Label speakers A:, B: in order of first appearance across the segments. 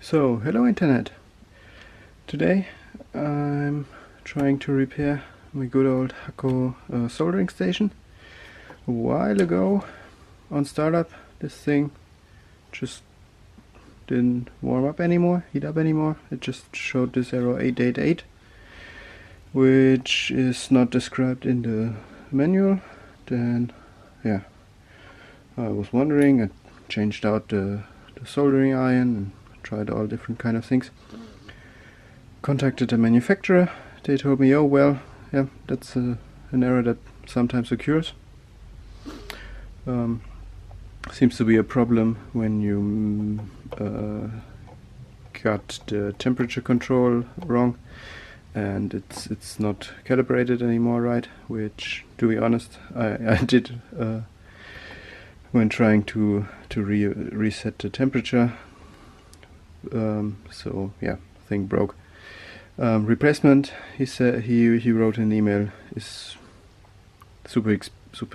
A: So, hello Internet. Today I'm trying to repair my good old HAKKO soldering station. A while ago on startup this thing just didn't warm up anymore, heat up anymore. It just showed this error 888, which is not described in the manual. Then yeah, I was wondering, I changed out the soldering iron and tried all different kind of things. Contacted the manufacturer. They told me, oh well, yeah, that's an error that sometimes occurs. Seems to be a problem when you got the temperature control wrong and it's not calibrated anymore, right? Which, to be honest, I did when trying to reset the temperature. So yeah, thing broke. Replacement, he said, he wrote an email, is super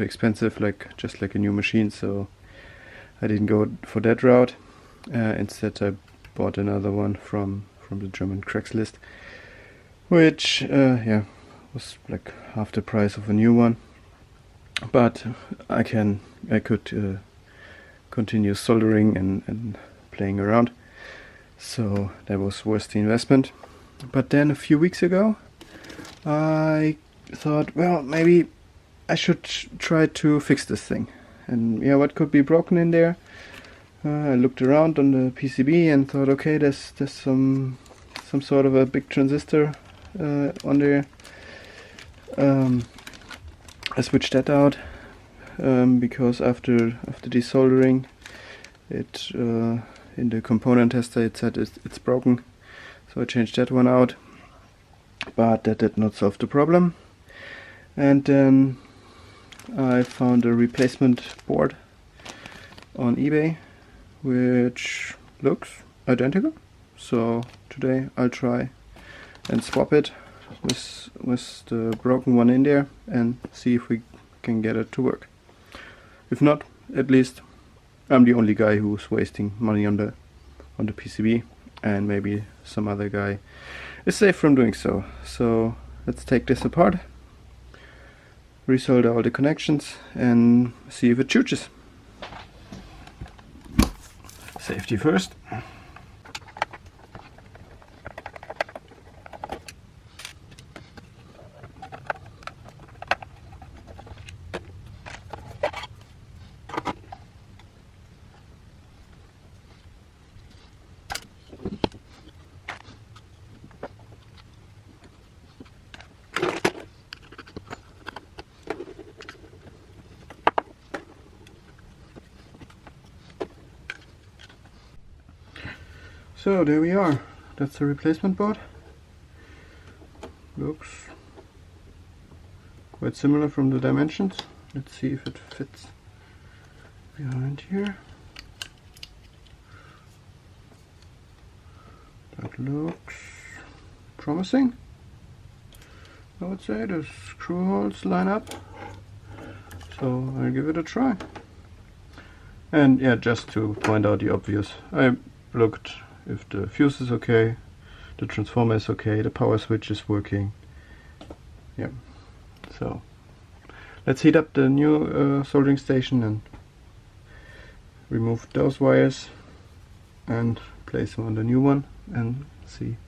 A: expensive, just like a new machine. So I didn't go for that route. Instead, I bought another one from the German Craigslist, which yeah, was like half the price of a new one. But I could continue soldering and playing around. So that was worth the investment. But then a few weeks ago, I thought, well, maybe I should try to fix this thing. And yeah, what could be broken in there? I looked around on the PCB and thought, okay, there's some sort of a big transistor on there. I switched that out because after desoldering it, in the component tester it said it's broken. So I changed that one out, but that did not solve the problem. And then I found a replacement board on eBay, which looks identical. So today I'll try and swap it with the broken one in there and see if we can get it to work. If not, at least I'm the only guy who's wasting money on the PCB, and maybe some other guy is safe from doing so. So let's take this apart, resolder all the connections and see if it chuches. Safety first. So there we are. That's the replacement board. Looks quite similar from the dimensions. Let's see if it fits behind here. That looks promising. I would say the screw holes line up. So I'll give it a try. And yeah, just to point out the obvious, I looked if the fuse is okay, the transformer is okay, the power switch is working. Yeah, so let's heat up the new soldering station and remove those wires and place them on the new one and see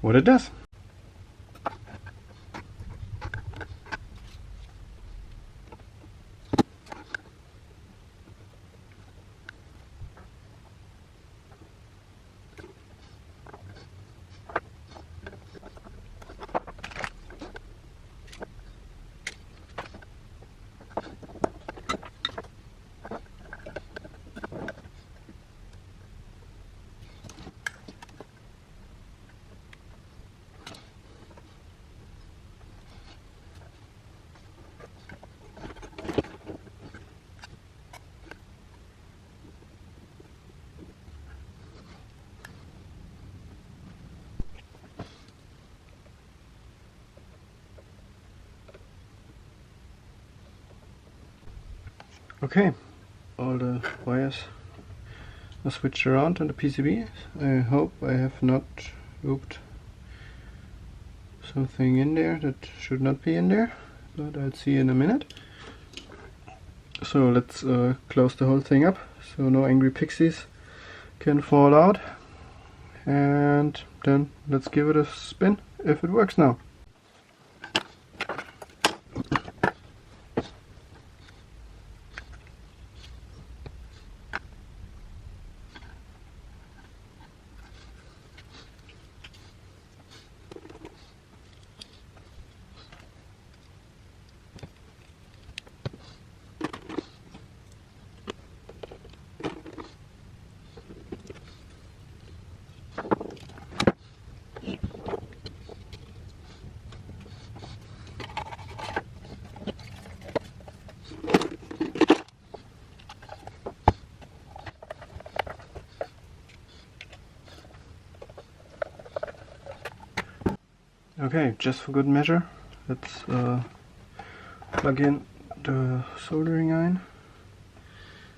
A: what it does. Okay, all the wires switched around on the PCB. I hope I have not looped something in there that should not be in there, but I'll see in a minute. So let's close the whole thing up so no angry pixies can fall out, and then let's give it a spin if it works now. Okay, just for good measure, let's plug in the soldering iron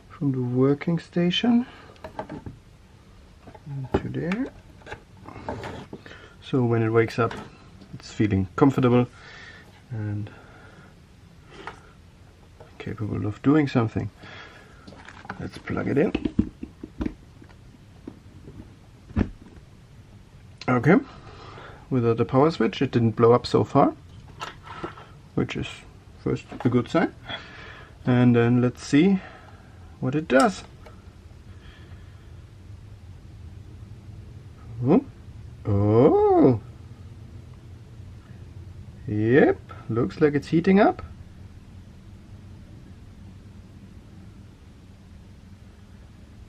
A: from the working station into there. So when it wakes up, it's feeling comfortable and capable of doing something. Let's plug it in. Okay. Without the power switch it didn't blow up so far, which is first a good sign. And then let's see what it does. Oh! Yep, looks like it's heating up.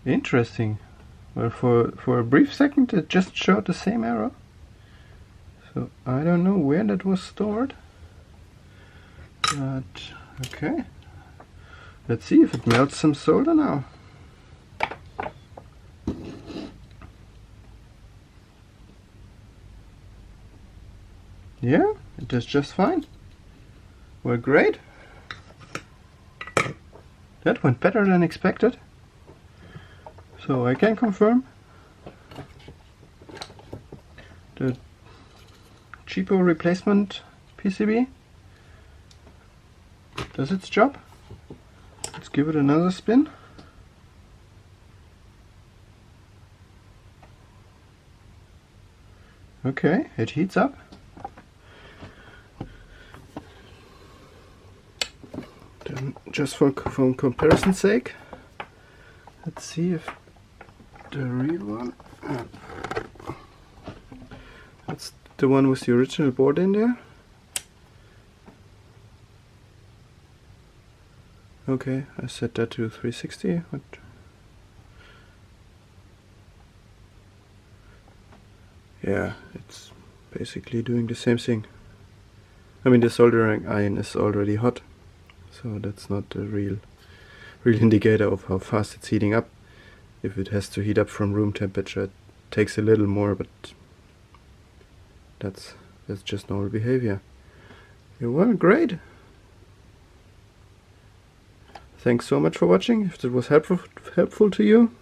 A: Interesting. Well, for a brief second it just showed the same error. So I don't know where that was stored, but okay. Let's see if it melts some solder now. Yeah, it does just fine. Well, great. That went better than expected. So I can confirm the cheapo replacement PCB does its job. Let's give it another spin. Okay, it heats up. Then just for comparison's sake, let's see if the real one, that's the one with the original board in there. Okay, I set that to 360. But yeah, it's basically doing the same thing. I mean, the soldering iron is already hot, so that's not a real indicator of how fast it's heating up. If it has to heat up from room temperature, it takes a little more, but that's just normal behavior. Yeah, well, great. Thanks so much for watching. If it was helpful to you,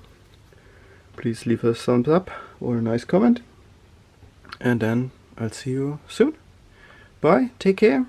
A: please leave a thumbs up or a nice comment. And then I'll see you soon. Bye, take care.